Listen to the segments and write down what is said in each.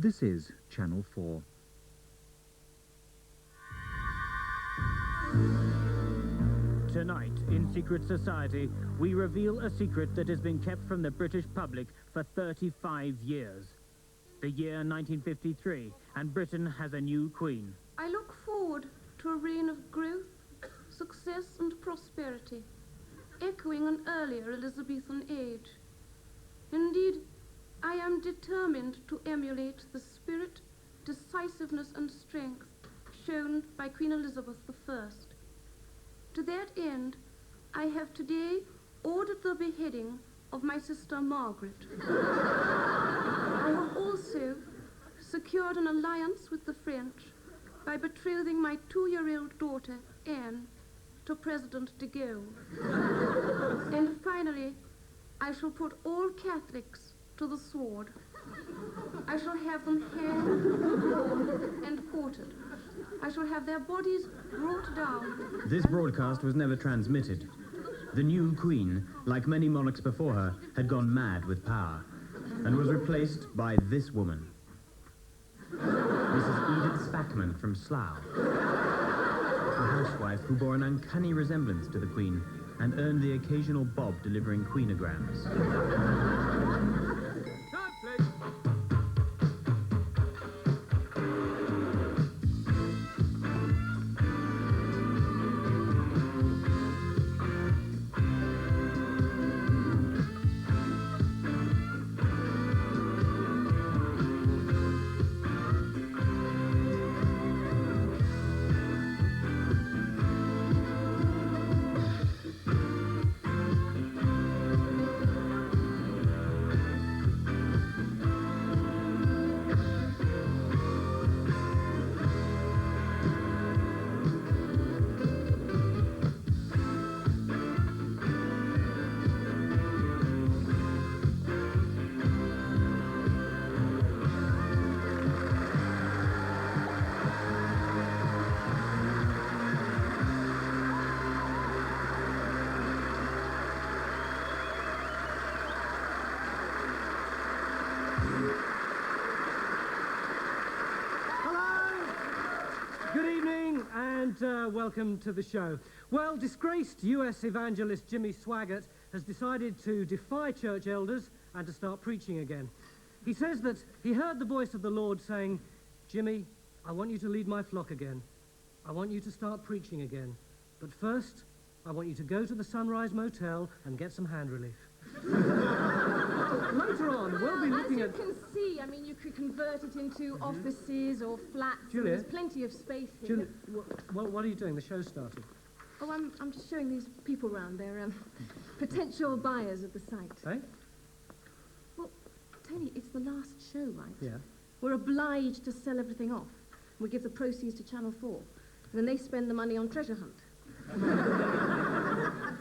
This is Channel 4. Tonight, in Secret Society, we reveal a secret that has been kept from the British public for 35 years. The year 1953, and Britain has a new queen. I look forward to a reign of growth, success and prosperity, echoing an earlier Elizabethan age. Indeed, I am determined to emulate the spirit, decisiveness and strength shown by Queen Elizabeth I. To that end, I have today ordered the beheading of my sister Margaret. I have also secured an alliance with the French by betrothing my 2-year-old daughter, Anne, to President de Gaulle. And finally, I shall put all Catholics to the sword. I shall have them hanged, drawn, and quartered. I shall have their bodies brought down. This broadcast was never transmitted. The new queen, like many monarchs before her, had gone mad with power and was replaced by this woman. Mrs. Edith Spackman from Slough, a housewife who bore an uncanny resemblance to the queen and earned the occasional bob delivering queenograms. Welcome to the show. Well, disgraced US evangelist Jimmy Swaggart has decided to defy church elders and to start preaching again. He says that he heard the voice of the Lord saying, "Jimmy, I want you to lead my flock again. I want you to start preaching again. But first, I want you to go to the Sunrise Motel and get some hand relief." Later on, we'll be looking at... As you can see, I mean, you could convert it into offices or flats. Julia? There's plenty of space here. Julia, what are you doing? The show's started. Oh, I'm just showing these people round. They're potential buyers of the site. Eh? Well, Tony, it's the last show, right? Yeah. We're obliged to sell everything off. We give the proceeds to Channel 4. And then they spend the money on treasure hunt.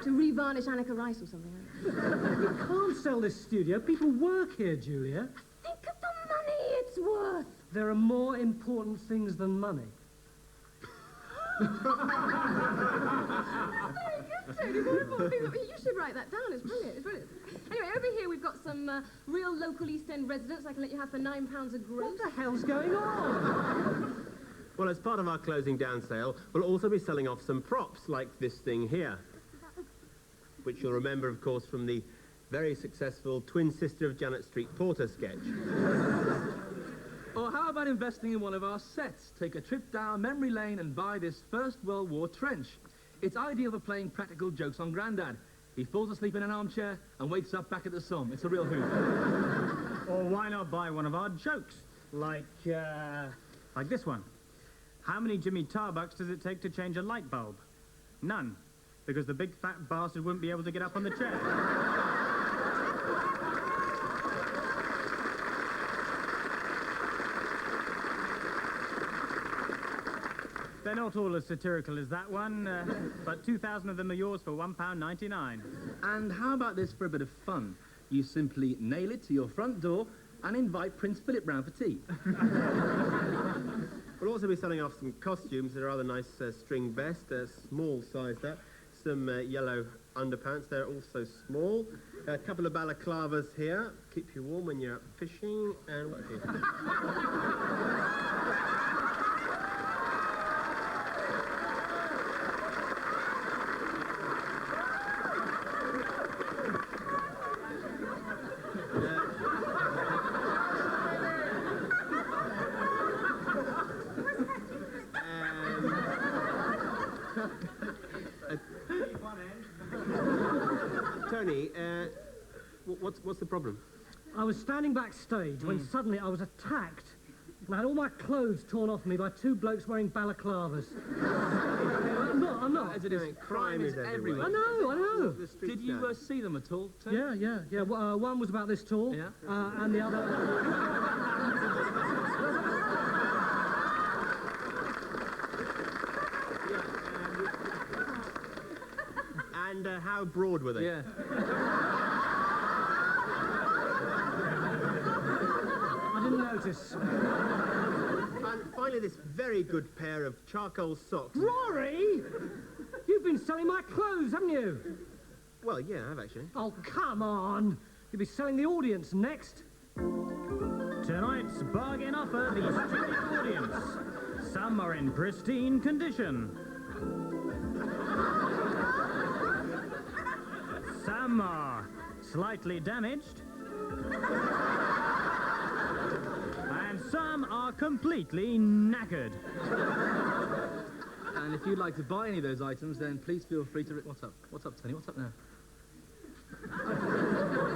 To re-varnish Annika Rice or something. You can't sell this studio. People work here, Julia. Think of the money it's worth. There are more important things than money. Very good, Tony. More important things. You should write that down. It's brilliant. It's brilliant. Anyway, over here we've got some real local East End residents I can let you have for £9 a gross. What the hell's going on? Well, as part of our closing down sale, we'll also be selling off some props like this thing here, which you'll remember, of course, from the very successful Twin Sister of Janet Street Porter sketch. Or how about investing in one of our sets? Take a trip down memory lane and buy this First World War trench. It's ideal for playing practical jokes on Grandad. He falls asleep in an armchair and wakes up back at the Somme. It's a real hoot. Or why not buy one of our jokes? Like this one. How many Jimmy Tarbucks does it take to change a light bulb? None. Because the big fat bastard wouldn't be able to get up on the chair. They're not all as satirical as that one, but 2,000 of them are yours for £1.99. And how about this for a bit of fun? You simply nail it to your front door and invite Prince Philip round for tea. We'll also be selling off some costumes. A rather nice string vest, a small size that, some yellow underpants. They're also small. A couple of balaclavas here. Keep you warm when you're out fishing. And what here? Tony, what's the problem? I was standing backstage when suddenly I was attacked. And I had all my clothes torn off me by two blokes wearing balaclavas. I'm not. As it is, crime is everywhere. I know. Did you see them at all, Tony? Yeah. One was about this tall, Yeah. and the other... And how broad were they? Yeah. I didn't notice. And finally, this very good pair of charcoal socks. Rory! You've been selling my clothes, haven't you? Well, yeah, I have actually. Oh, come on. You'll be selling the audience next. Tonight's bargain offer, the studio audience. Some are in pristine condition. Some are slightly damaged. And some are completely knackered. And if you'd like to buy any of those items, then please feel free to... What's up? What's up, Tony? What's up now?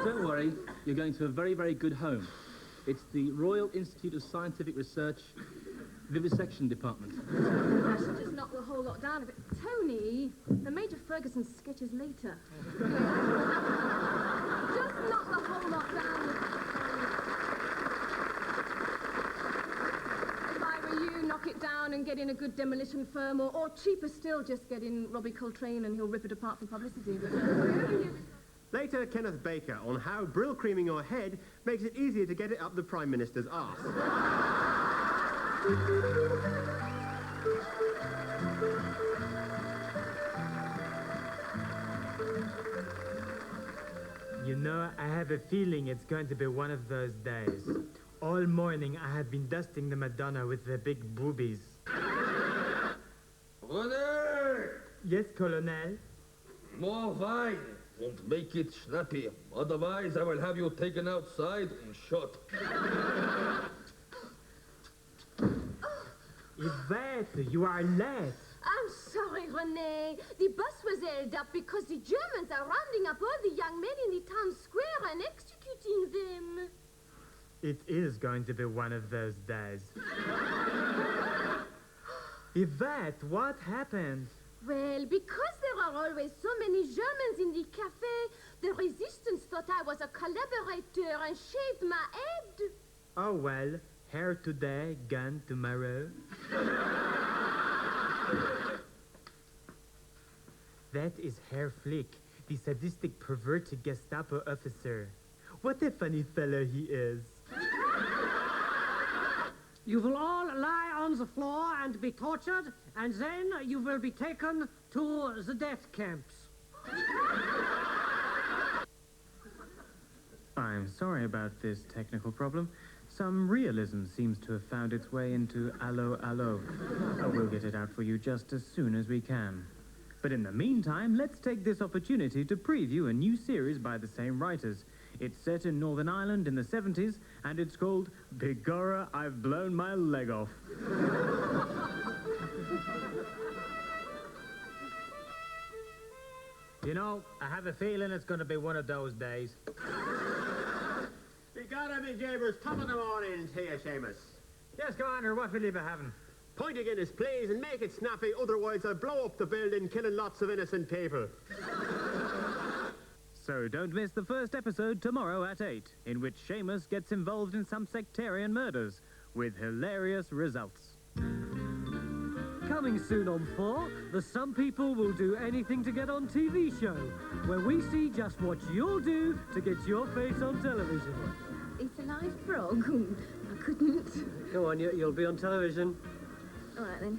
Don't worry, you're going to a very, very good home. It's the Royal Institute of Scientific Research Vivisection Department. I should just knock the whole lot down a bit. Tony, the Major Ferguson sketch is later. Just knock the whole lot down. If I were you, knock it down and get in a good demolition firm, or cheaper still, just get in Robbie Coltrane and he'll rip it apart for publicity. Later, Kenneth Baker on how brill creaming your head makes it easier to get it up the Prime Minister's arse. You know, I have a feeling it's going to be one of those days. All morning I have been dusting the Madonna with the big boobies. Order! Yes, Colonel? More wine. Won't make it snappy. Otherwise, I will have you taken outside and shot. Yvette, you are late. I'm sorry, Renee. The bus was held up because the Germans are rounding up all the young men in the town square and executing them. It is going to be one of those days. Yvette, what happened? Well, because there are always so many Germans in the cafe, the resistance thought I was a collaborator and shaved my head. Oh well, hair today, gun tomorrow. That is Herr Flick, the sadistic, perverted Gestapo officer. What a funny fellow he is. You will all lie on the floor and be tortured, and then you will be taken to the death camps. I'm sorry about this technical problem. Some realism seems to have found its way into Allo Allo. We'll get it out for you just as soon as we can. But in the meantime, let's take this opportunity to preview a new series by the same writers. It's set in Northern Ireland in the 70s, and it's called Begorrah, I've Blown My Leg Off. You know, I have a feeling it's going to be one of those days. Begorrah, me jabbers, top of the morning to you, Seamus. Yes, Commander, what will you be having? Point again is please and make it snappy, otherwise I'll blow up the building, killing lots of innocent people. So don't miss the first episode tomorrow at 8, in which Seamus gets involved in some sectarian murders, with hilarious results. Coming soon on 4, the Some People Will Do Anything to Get on TV show, where we see just what you'll do to get your face on television. It's a live frog. I couldn't. Go on, you'll be on television. All right, then.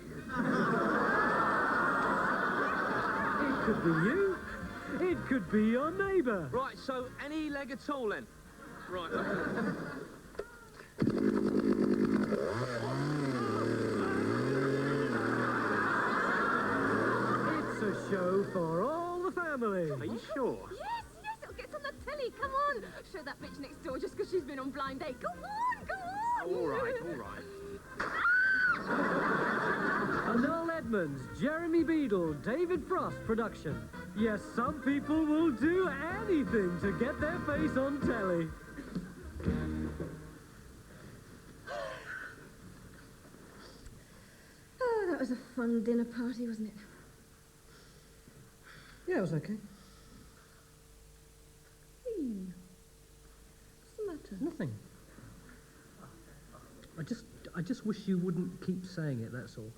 It could be you. It could be your neighbour. Right, so any leg at all then? Right. It's a show for all the family. Are you sure? Yes, it'll get on the telly. Come on. Show that bitch next door just because she's been on blind date. Go on, go on. All right. A Noel Edmonds, Jeremy Beadle, David Frost production. Yes, some people will do anything to get their face on telly. Oh, that was a fun dinner party, wasn't it? Yeah, it was okay. What's the matter? Nothing. I just wish you wouldn't keep saying it, that's all.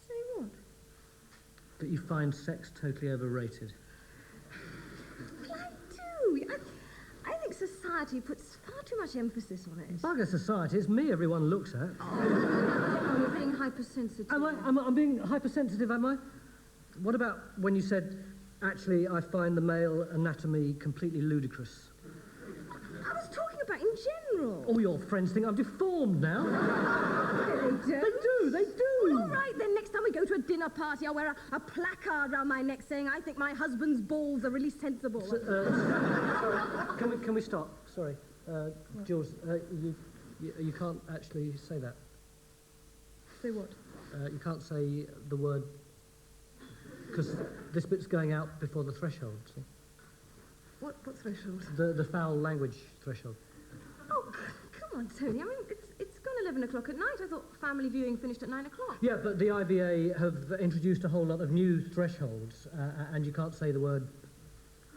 Say what? That you find sex totally overrated. Well, I do. I think society puts far too much emphasis on it. Bugger society, it's me everyone looks at. Oh, you're being hypersensitive. I'm being hypersensitive, am I? What about when you said, actually, I find the male anatomy completely ludicrous? I was talking about in general. All your friends think I'm deformed now. They don't. They do. Well, all right, then next time we go to a dinner party, I'll wear a placard around my neck saying I think my husband's balls are really sensible. Sorry, can we stop? Sorry. Jules, you can't actually say that. Say what? You can't say the word... Because this bit's going out before the threshold, see? What threshold? The foul language threshold. Oh, come on, Tony. I mean, it's gone 11 o'clock at night. I thought family viewing finished at 9 o'clock. Yeah, but the IVA have introduced a whole lot of new thresholds, and you can't say the word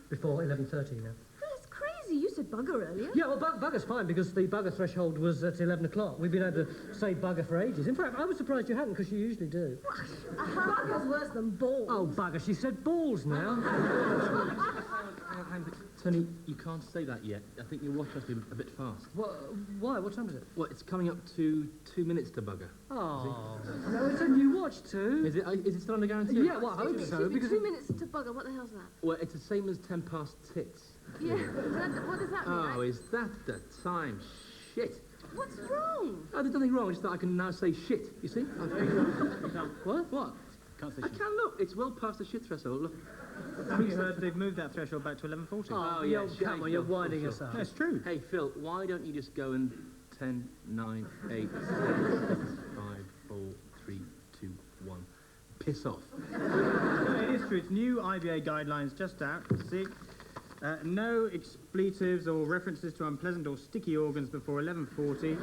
before 11:30 now. Well, that's crazy. You said bugger earlier. Yeah, well, bugger's fine, because the bugger threshold was at 11 o'clock. We've been able to say bugger for ages. In fact, I was surprised you hadn't, because you usually do. Bugger's worse than balls. Oh, bugger, she said balls now. Tony, you can't say that yet. I think your watch must be a bit fast. Why? What time is it? Well, it's coming up to 2 minutes to bugger. Oh, no, it's a new watch too. Is it still under guarantee? Yeah, well, I hope so, because... 2 minutes to bugger. What the hell's that? Well, it's the same as 10 past tits. Yeah. What does that mean? Oh, is that the time? Shit. What's wrong? Oh, there's nothing wrong. It's that I can now say shit. You see? What? What? Can't say I shit. can look. It's well past the shit threshold. Look. Have you heard they've moved that threshold back to 11:40? Oh, yeah, yeah, come on, hey, you're Phil, winding Phil, us up. That's true. Hey, Phil, why don't you just go and 10, 9, 8, 7, 6, 5, 4, 3, 2, 1. Piss off. No, it is true. It's new IBA guidelines just out. See? No expletives or references to unpleasant or sticky organs before 11:40,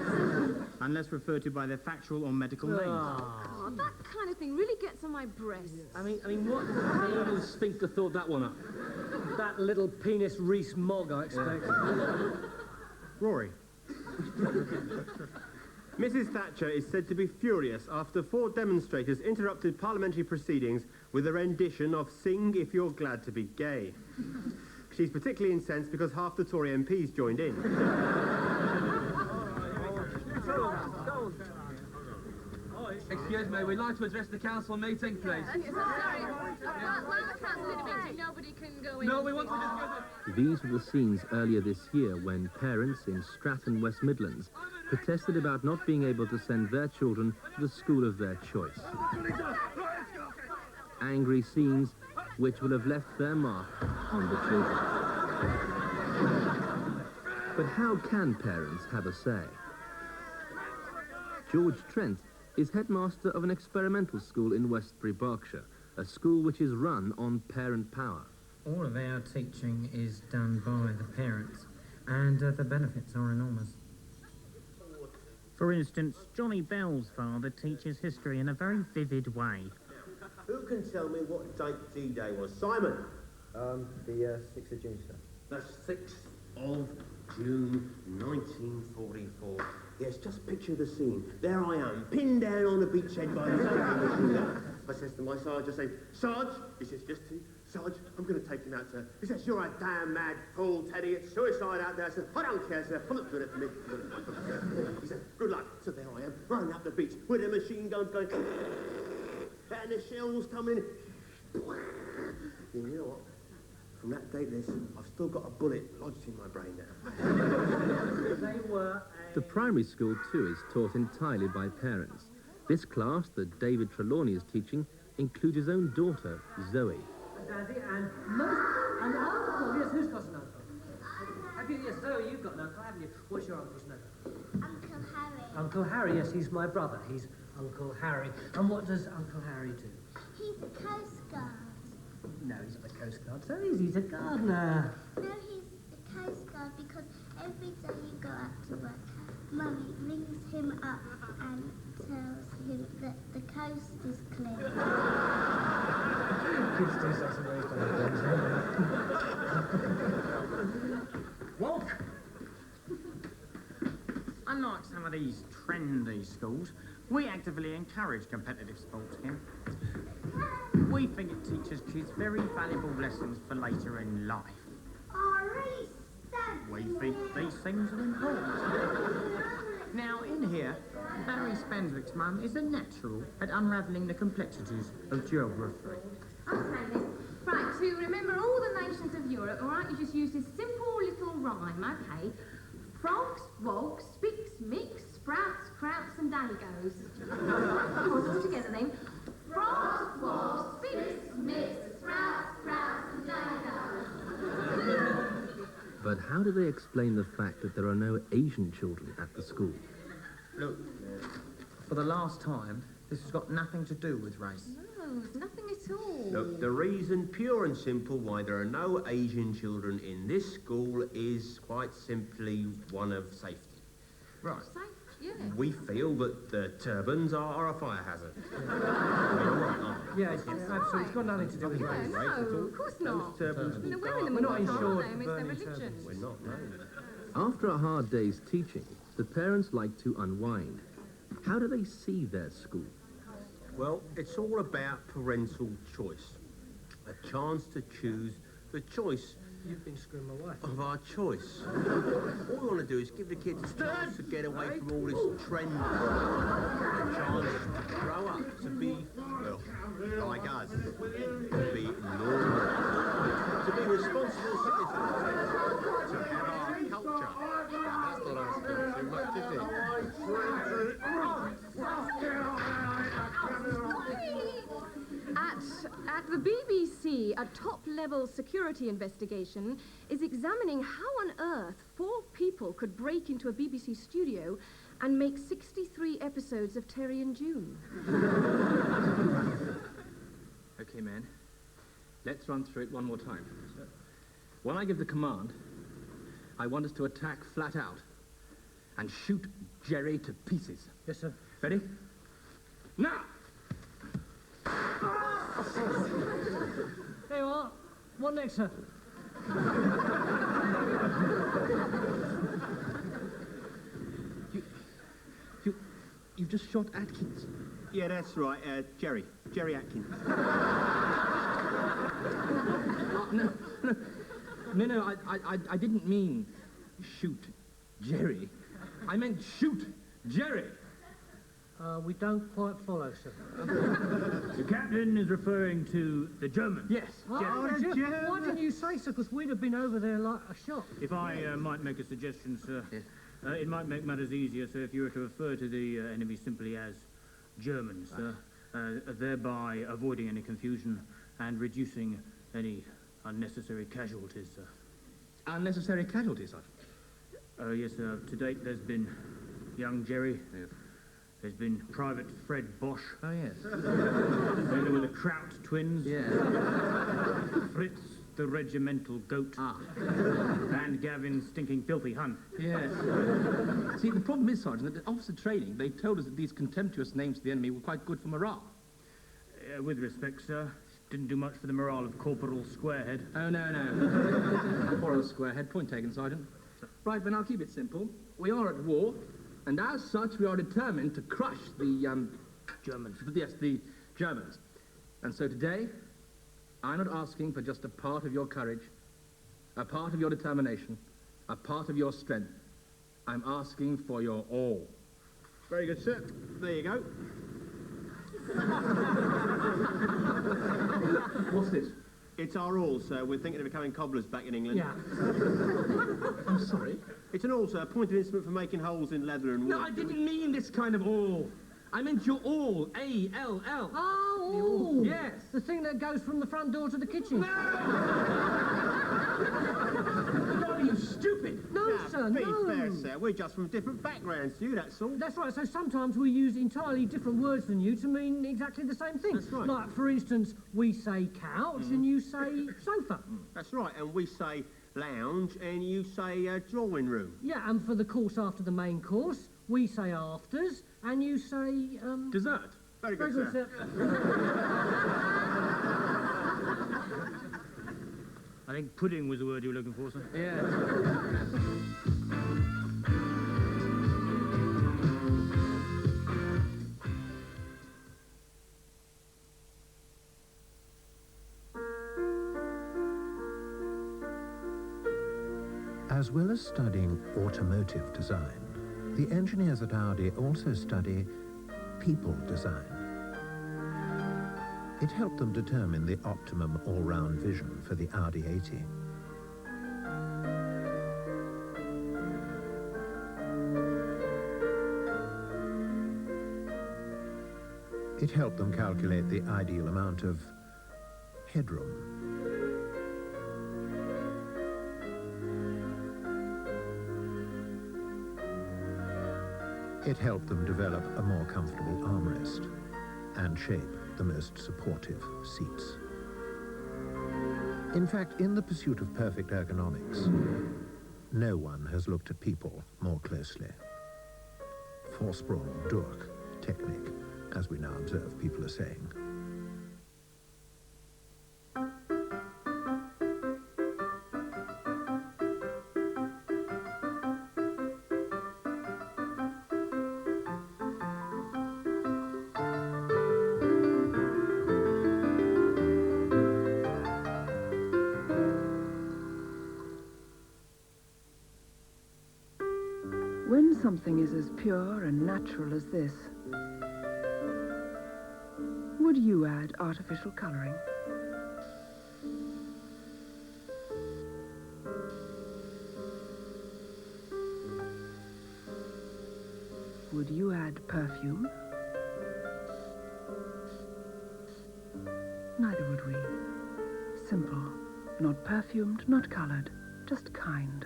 unless referred to by their factual or medical names. Oh, that kind of thing really gets on my breast. I mean, what little sphincter thought that one up? That little penis Reese Mogg, I expect. Rory. Mrs. Thatcher is said to be furious after 4 demonstrators interrupted parliamentary proceedings with a rendition of Sing If You're Glad to Be Gay. She's particularly incensed because half the Tory MPs joined in. Excuse me, we'd like to address the council meeting, please. Sorry. While the council meeting, nobody can go in. No, we want to discuss it. These were the scenes earlier this year when parents in Stratton, West Midlands, protested about not being able to send their children to the school of their choice. Angry scenes which will have left their mark on the children. But how can parents have a say? George Trent is headmaster of an experimental school in Westbury, Berkshire, a school which is run on parent power. All of our teaching is done by the parents, and the benefits are enormous. For instance, Johnny Bell's father teaches history in a very vivid way. Who can tell me what date D-Day was? Simon? The 6th of June, sir. The 6th of June, 1944. Yes, just picture the scene. There I am, pinned down on the beachhead by this machine gun. I says to my Sarge, I say, Sarge, he says, yes, T, Sarge, I'm going to take him out, sir. He says, you're a damn mad fool, Teddy. It's suicide out there, sir. I don't care, sir. I'm not doing it for me. He says, good luck. So there I am, running up the beach with the machine gun going, and the shells coming. You know what? From that day to this, I've still got a bullet lodged in my brain now. The primary school, too, is taught entirely by parents. This class that David Trelawney is teaching includes his own daughter, Zoe. Daddy, and uncle. Yes, who's got an uncle? Have you? Yes, Zoe, you've got an uncle, haven't you? What's your uncle's name? Uncle Harry. Uncle Harry, yes, he's my brother. He's Uncle Harry. And what does Uncle Harry do? He's a Coast Guard. No, he's not the Coast Guard. So he's a gardener. No, he's the Coast Guard because every day you go out to work, Mummy rings him up and tells him that the coast is clear. Kids do such amazing things. Walk! Unlike some of these trendy schools, we actively encourage competitive sports here. We think it teaches kids very valuable lessons for later in life. We think these things are important. Now, in here, Barry Spenswick's mum is a natural at unravelling the complexities of geography. Okay then. Right, to remember all the nations of Europe, all right, you just use this simple little rhyme, okay? Frogs, wogs, spicks, mix, sprouts, krauts and dagos. All together then. Frogs, wogs, spicks, mix, sprouts, krauts and dagos. But how do they explain the fact that there are no Asian children at the school? Look, for the last time, this has got nothing to do with race. No, it's nothing at all. Look, the reason, pure and simple, why there are no Asian children in this school is quite simply one of safety. Right. Safe, yeah. We feel that the turbans are a fire hazard. Yeah, absolutely. It's got nothing to do with race. No, of course not. Turbans They're will wearing them We're all not the time, insured aren't they? for It's their burning religion. We're not, no. After a hard day's teaching, the parents like to unwind. How do they see their school? Well, it's all about parental choice. A chance to choose the choice You've been screwing my wife. of our choice. All we want to do is give the kids a chance to get away from all this trend. A chance to grow up, to be, well, like us, to be normal, to be responsible citizens, to have our culture. Now, that's not asking too much, is it? At the BBC, a top-level security investigation is examining how on earth 4 people could break into a BBC studio and make 63 episodes of Terry and June. Okay, man. Let's run through it one more time. When I give the command, I want us to attack flat out and shoot Gerry to pieces. Yes, sir. Ready? Now! There you are. What next, sir? You've just shot Atkins. Yeah, that's right, Gerry Atkins. No, I didn't mean shoot Gerry. I meant shoot Gerry. We don't quite follow, sir. The captain is referring to the Germans. Yes. Why didn't you say so? Because we'd have been over there like a shot. If I might make a suggestion, sir, it might make matters easier, sir, if you were to refer to the enemy simply as Germans, sir, thereby avoiding any confusion and reducing any unnecessary casualties, sir. Unnecessary casualties, Sergeant? Yes, sir. To date, there's been young Gerry. Yes. There's been Private Fred Bosch. Oh, yes. Then there were the Kraut twins. Yeah. Fritz, the regimental goat. Ah. And Gavin, stinking filthy Hunt. Yes. See, the problem is, Sergeant, that at officer training, they told us that these contemptuous names to the enemy were quite good for morale. With respect, sir, didn't do much for the morale of Corporal Squarehead. Oh, no. Corporal Squarehead. Point taken, Sergeant. Right, then I'll keep it simple. We are at war, and as such, we are determined to crush the, Germans. Yes, the Germans. And so today, I'm not asking for just a part of your courage, a part of your determination, a part of your strength. I'm asking for your all. Very good, sir. There you What's this? It's our awl, sir. We're thinking of becoming cobblers back in England. Yeah. I'm sorry? It's an awl, sir, a pointed instrument for making holes in leather and wood. No, I didn't mean this kind of awl. I meant your awl. A-L-L. Oh, awl. Yes. The thing that goes from the front door to the kitchen. Are you stupid? No, sir, Be no. fair, sir. We're just from different backgrounds to you, that's all. That's right, so sometimes we use entirely different words than you to mean exactly the same thing. That's right. Like, for instance, we say couch and you say sofa. That's right, and we say lounge and you say drawing room. Yeah, and for the course after the main course, we say afters and you say, Dessert. Very good, sir. I think pudding was the word you were looking for, sir. Yeah. As well as studying automotive design, the engineers at Audi also study people design. It helped them determine the optimum all-round vision for the Audi 80. It helped them calculate the ideal amount of headroom. It helped them develop a more comfortable armrest and shape the most supportive seats. In fact, in the pursuit of perfect ergonomics, no one has looked at people more closely. Vorsprung durch Technik, as we now observe people are saying. When something is as pure and natural as this, would you add artificial colouring? Would you add perfume? Neither would we. Simple, not perfumed, not coloured, just kind.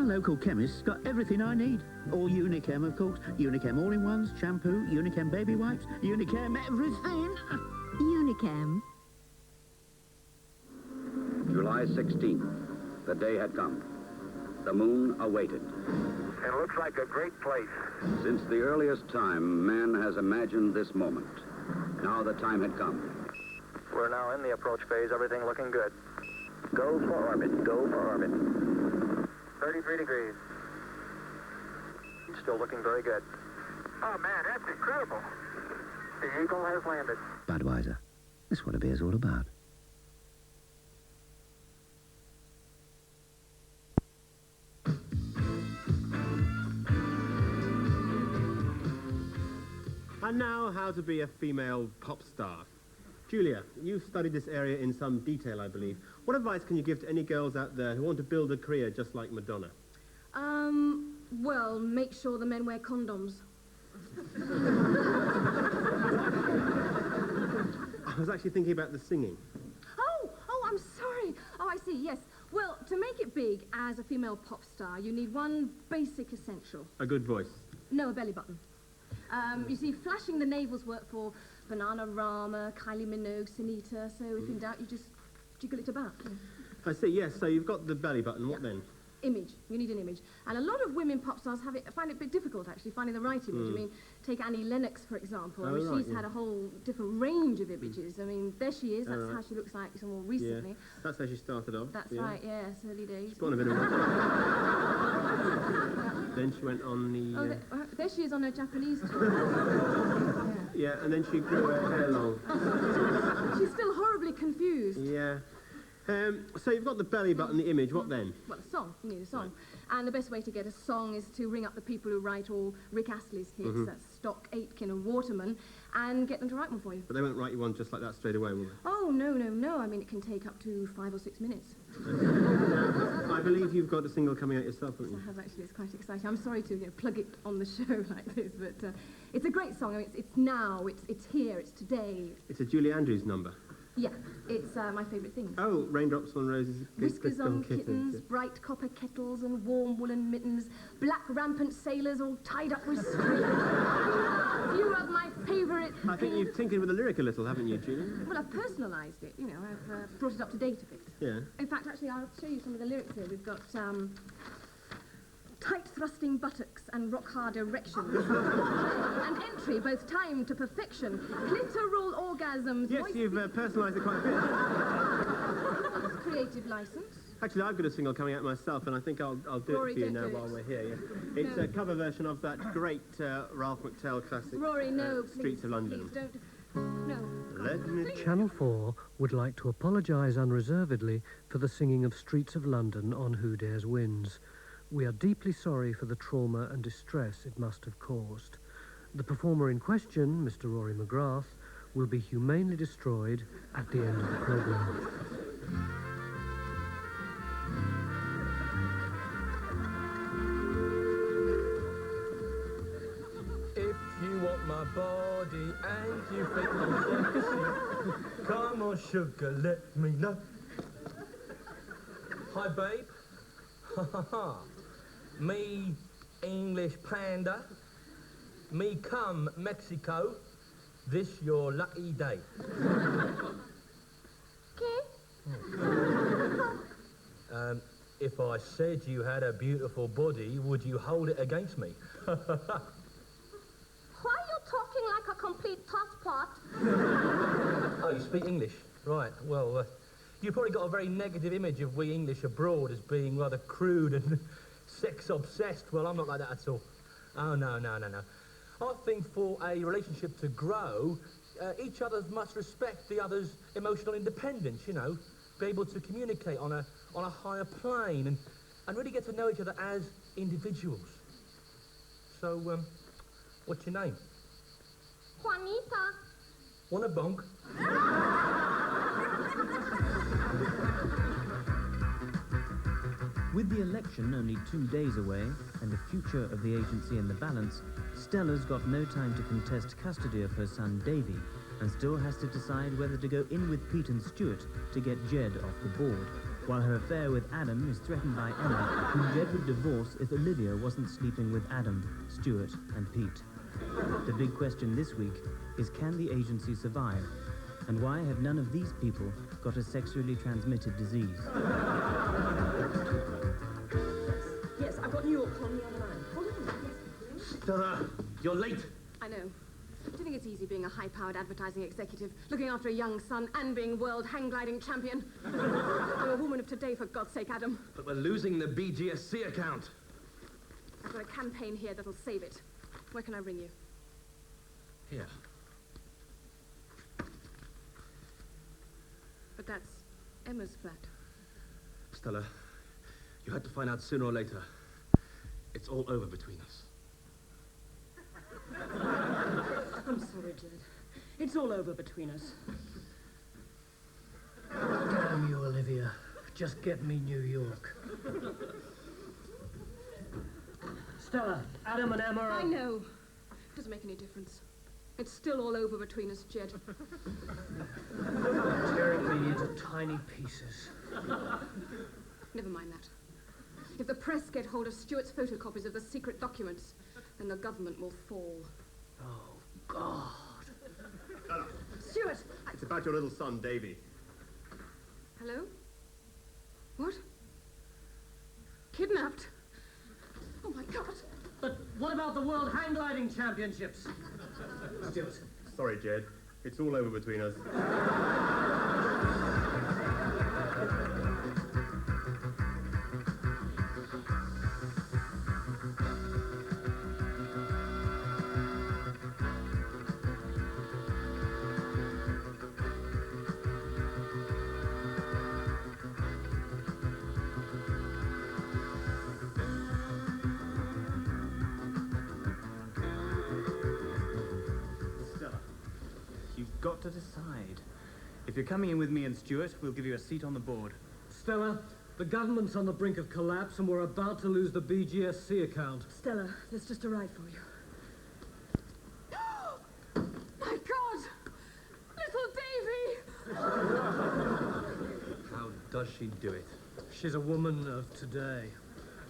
Local chemist's got everything I need. All Unichem, of course. Unichem all-in-ones, shampoo, Unichem baby wipes, Unichem everything. Unichem. July 16th. The day had come. The moon awaited. It looks like a great place. Since the earliest time, man has imagined this moment. Now the time had come. We're now in the approach phase. Everything looking good. Go for orbit. Go for orbit. 33 degrees. Still looking very good. Oh, man, that's incredible. The Eagle has landed. Budweiser. That's what a beer's all about. And now, how to be a female pop star. Julia, you've studied this area in some detail, I believe. What advice can you give to any girls out there who want to build a career just like Madonna? Well, make sure the men wear condoms. I was actually thinking about the singing. Oh, I'm sorry. Oh, I see, yes. Well, to make it big as a female pop star, you need one basic essential. A good voice. No, a belly button. You see, flashing the navels work for Bananarama, Kylie Minogue, Sunita, so if in doubt, you just jiggle it about. I see, yes, so you've got the belly button. What then? image. You need an image. And a lot of women pop stars find it a bit difficult, actually, finding the right image. I mean, take Annie Lennox, for example. I mean, she's had a whole different range of images. I mean, there she is. That's how she looks like more recently. Yeah. That's how she started off. That's right, yes, early days. She's gone a bit of Then she went on the... there she is on her Japanese tour. Yeah, and then she grew her hair long. She's still horribly confused. Yeah. So you've got the belly button, the image, what then? Well, a song. You need a song. Right. And the best way to get a song is to ring up the people who write all Rick Astley's hits, that's Stock, Aitken and Waterman, and get them to write one for you. But they won't write you one just like that straight away, will they? Oh, no. I mean, it can take up to 5 or 6 minutes. I believe you've got a single coming out yourself, haven't you? I have, actually. It's quite exciting. I'm sorry to plug it on the show like this, but it's a great song. I mean, it's now, it's here, it's today. It's a Julie Andrews number. Yeah, it's my favourite thing. Oh, raindrops on roses. Whiskers on kittens, bright copper kettles and warm woolen mittens, black rampant sailors all tied up with string. Few of my favourite... I think you've tinkered with the lyric a little, haven't you, Julie? Well, I've personalised it, I've brought it up to date a bit. Yeah. In fact, actually, I'll show you some of the lyrics here. We've got... tight-thrusting buttocks and rock-hard erections. And entry, both timed to perfection. Clitoral orgasms. Yes, you've personalised it quite a bit. Creative licence. Actually, I've got a single coming out myself, and I think I'll do Rory, it for you now do while we're here. Yeah. It's a cover version of that great Ralph McTell classic, Rory, no, Streets of London. Please don't... No. Let me... Channel 4 would like to apologise unreservedly for the singing of Streets of London on Who Dares Wins. We are deeply sorry for the trauma and distress it must have caused. The performer in question, Mr. Rory McGrath, will be humanely destroyed at the end of the programme. If you want my body and you think I'm sexy, come on, sugar, let me know. Hi, babe. Ha ha ha. Me English panda, me come Mexico, this your lucky day. If I said you had a beautiful body, would you hold it against me? Why are you talking like a complete tosspot? Oh, you speak English? Right, well, you've probably got a very negative image of we English abroad as being rather crude and sex-obsessed. Well, I'm not like that at all. Oh, no. I think for a relationship to grow, each other must respect the other's emotional independence, be able to communicate on a higher plane and really get to know each other as individuals. So, what's your name? Juanita. Want a bonk? With the election only 2 days away and the future of the agency in the balance, Stella's got no time to contest custody of her son Davy and still has to decide whether to go in with Pete and Stuart to get Jed off the board, while her affair with Adam is threatened by Emma, whom Jed would divorce if Olivia wasn't sleeping with Adam, Stuart and Pete. The big question this week is, can the agency survive? And why have none of these people got a sexually transmitted disease? Yes, I've got New York on the other line. Hold on. Yes. Stella, you're late. I know. Do you think it's easy being a high-powered advertising executive, looking after a young son and being world hang-gliding champion? I'm a woman of today, for God's sake, Adam. But we're losing the BGSC account. I've got a campaign here that'll save it. Where can I ring you? Here. But that's Emma's flat. Stella, you had to find out sooner or later. It's all over between us. I'm sorry, Jed. It's all over between us. Damn you, Olivia. Just get me New York. Stella, Adam and Emma are... I know. Doesn't make any difference. It's still all over between us, Jed. Tearing me into tiny pieces. Never mind that. If the press get hold of Stuart's photocopies of the secret documents, then the government will fall. Oh, God. Stella. Stuart! It's about your little son, Davy. Hello? What? Kidnapped? kidnapped. Oh, my God. But what about the World Hang Gliding Championships? Stuart. Sorry, Jed. It's all over between us. You've got to decide. If you're coming in with me and Stuart, we'll give you a seat on the board. Stella, the government's on the brink of collapse and we're about to lose the BGSC account. Stella, let's just arrive for you. My God! Little Davy! How does she do it? She's a woman of today.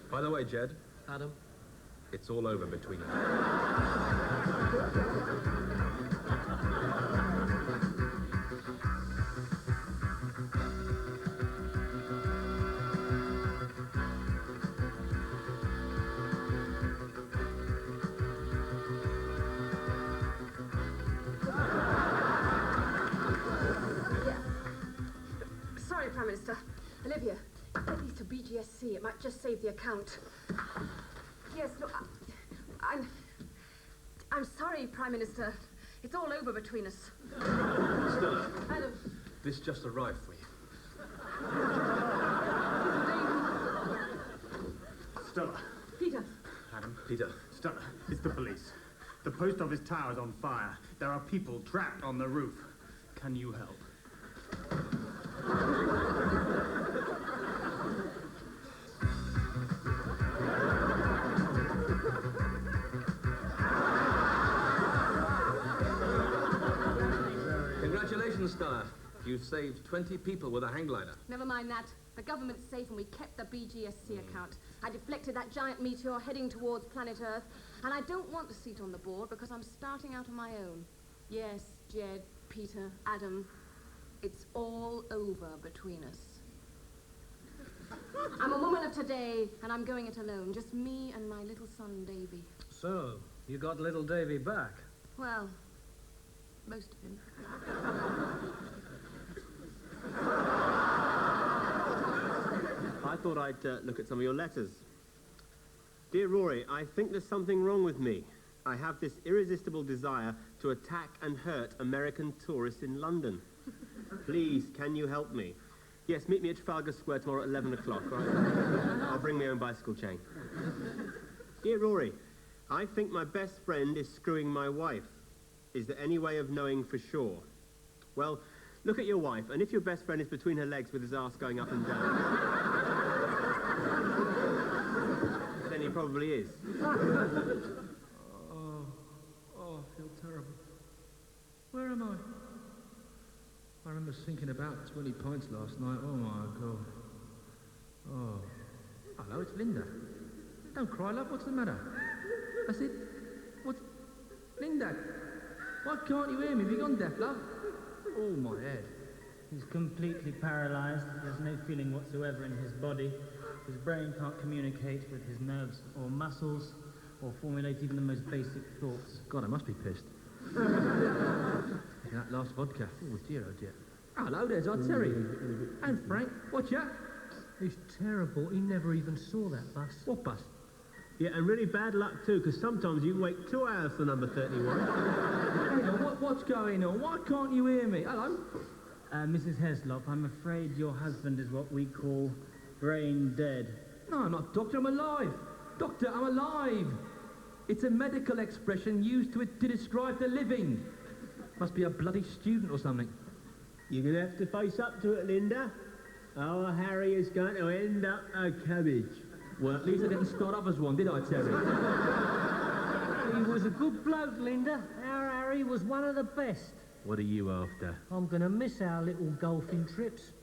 By the way, Jed. Adam? It's all over between us. Sorry, Prime Minister. Olivia, get these to BGSC. It might just save the account. Yes, look, I'm sorry, Prime Minister. It's all over between us. Stella, Adam. this just arrived for you. Stella. Peter. Adam. Peter. Stella, it's the police. The post office tower's on fire. There are people trapped on the roof. Can you help? Congratulations, Stella. You've saved 20 people with a hang glider. Never mind that. The government's safe and we kept the BGSC account. I deflected that giant meteor heading towards planet Earth, and I don't want a seat on the board because I'm starting out on my own. Yes, Jed, Peter, Adam, it's all over between us. I'm a woman of today, and I'm going it alone. Just me and my little son, Davy. So, you got little Davy back? Well, most of him. I thought I'd look at some of your letters. Dear Rory, I think there's something wrong with me. I have this irresistible desire to attack and hurt American tourists in London. Please, can you help me? Yes, meet me at Trafalgar Square tomorrow at 11 o'clock, right? I'll bring my own bicycle chain. Dear Rory, I think my best friend is screwing my wife. Is there any way of knowing for sure? Well, look at your wife, and if your best friend is between her legs with his ass going up and down, then he probably is. Oh, I feel terrible. Where am I? I remember sinking about 20 pints last night. Oh, my God. Oh. Hello, it's Linda. Don't cry, love. What's the matter? I said, what's... Linda, why can't you hear me? Have you gone deaf, love? Oh, my head. He's completely paralyzed. There's no feeling whatsoever in his body. His brain can't communicate with his nerves or muscles or formulate even the most basic thoughts. God, I must be pissed. That last vodka. Oh, dear, oh, dear. Hello, there's our Terry. And Frank. Watch out. It's terrible. He never even saw that bus. What bus? Yeah, and really bad luck too, because sometimes you can wait 2 hours for number 31. Hang on, what's going on? Why can't you hear me? Hello? Mrs. Heslop, I'm afraid your husband is what we call brain dead. No, I'm not, Doctor. I'm alive. Doctor, I'm alive. It's a medical expression used to describe the living. Must be a bloody student or something. You're going to have to face up to it, Linda. Our Harry is going to end up a cabbage. Well, at least I didn't start off as one, did I, Terry? He was a good bloke, Linda. Our Harry was one of the best. What are you after? I'm going to miss our little golfing trips.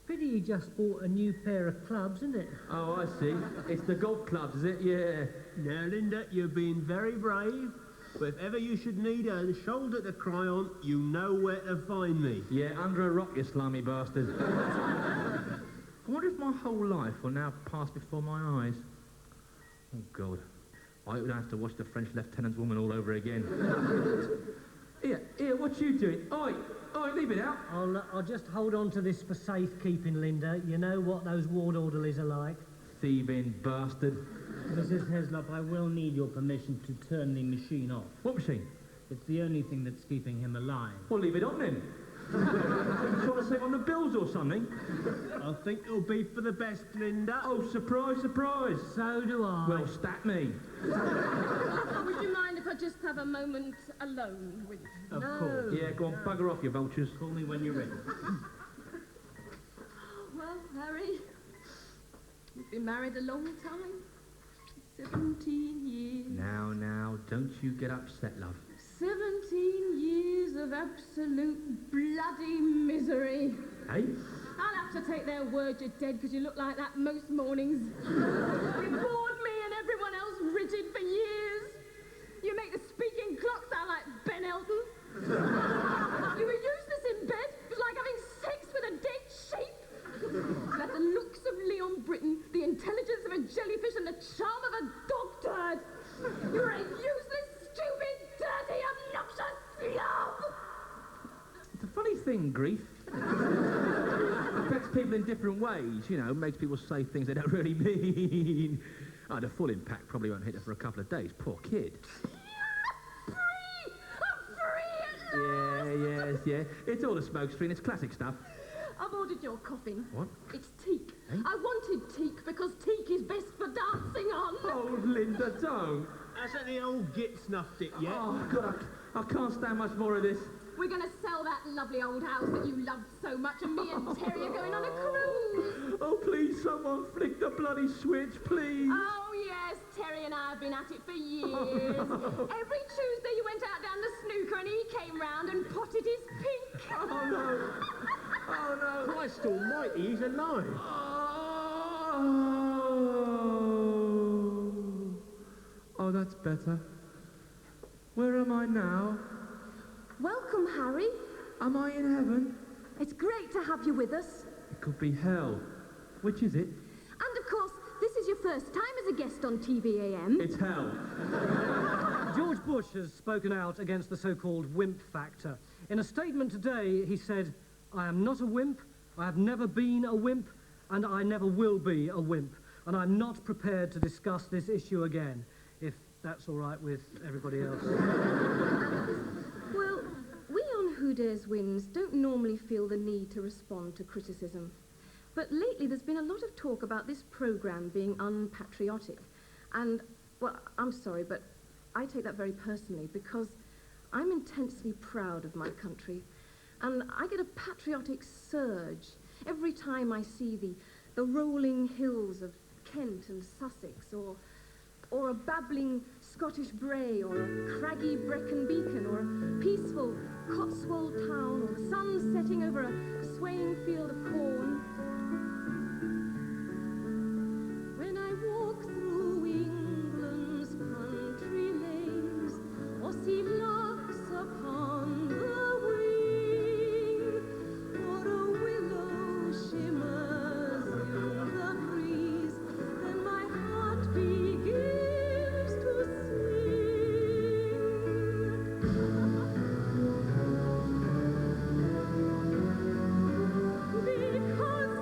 Pity he just bought a new pair of clubs, isn't it? Oh, I see. It's the golf clubs, is it? Yeah. Now, Linda, you've been very brave, but if ever you should need a shoulder to cry on, you know where to find me. Yeah, under a rock, you slimy bastard. I wonder if my whole life will now pass before my eyes. Oh, God. I would have to watch the French lieutenant's woman all over again. Here, what you doing? Oi, leave it out. I'll just hold on to this for safekeeping, Linda. You know what those ward orderlies are like. Thieving bastard. Mrs. Heslop, I will need your permission to turn the machine off. What machine? It's the only thing that's keeping him alive. Well, leave it on then. Trying to save on the bills or something? I think it'll be for the best, Linda. Oh, surprise, surprise. So do I. Well, stat me. Would you mind if I just have a moment alone with you? Of course. Yeah, go on, bugger off, you vultures. Call me when you're ready. Well, Harry, you've been married a long time. 17 years. Now, don't you get upset, love. 17 years of absolute bloody misery. Hey? I'll have to take their word you're dead because you look like that most mornings. You bored me and everyone else rigid for years. You make the speaking clock sound like Ben Elton. You were useless in bed. It was like having sex with a dead sheep. You had the looks of Leon Britton, the intelligence of a jellyfish and the charm of a dog turd. You were a useless, stupid, dirty, obnoxious slob. It's a funny thing, grief. It affects people in different ways, you know, makes people say things they don't really mean. Oh, the full impact probably won't hit her for a couple of days. Poor kid. Yeah. It's all a smokescreen. It's classic stuff. I've ordered your coffin. What? It's teak. Eh? I wanted teak because teak is best for dancing on. Oh, Linda, don't. Hasn't the old git snuffed it yet? Oh, God, I can't stand much more of this. We're going to sell that lovely old house that you loved so much, and me and Terry are going on a cruise. Oh, please, someone flick the bloody switch, please. Oh, yes, Terry and I have been at it for years. Every Tuesday you went out down the snooker and he came round and potted his pink. Oh, no. Oh, no. Christ almighty, he's alive. Oh, that's better. Where am I now? Welcome, Harry. Am I in heaven? It's great to have you with us. It could be hell. Which is it? And, of course, this is your first time as a guest on TVAM. It's hell. George Bush has spoken out against the so-called wimp factor. In a statement today, he said, "I am not a wimp, I have never been a wimp, and I never will be a wimp. And I'm not prepared to discuss this issue again," if that's all right with everybody else. Well, we on Who Dares Wins don't normally feel the need to respond to criticism. But lately there's been a lot of talk about this programme being unpatriotic. And, well, I'm sorry, but I take that very personally because I'm intensely proud of my country. And I get a patriotic surge every time I see the rolling hills of Kent and Sussex, or a babbling Scottish Bray, or a craggy Brecon Beacon, or a peaceful Cotswold town, or the sun setting over a swaying field of corn. When I walk through England's country lanes, or see larks upon the wing, or a willow shimmers in the breeze, then my heart begins to sing. Because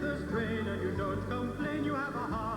the strain and you don't complain, you have a heart.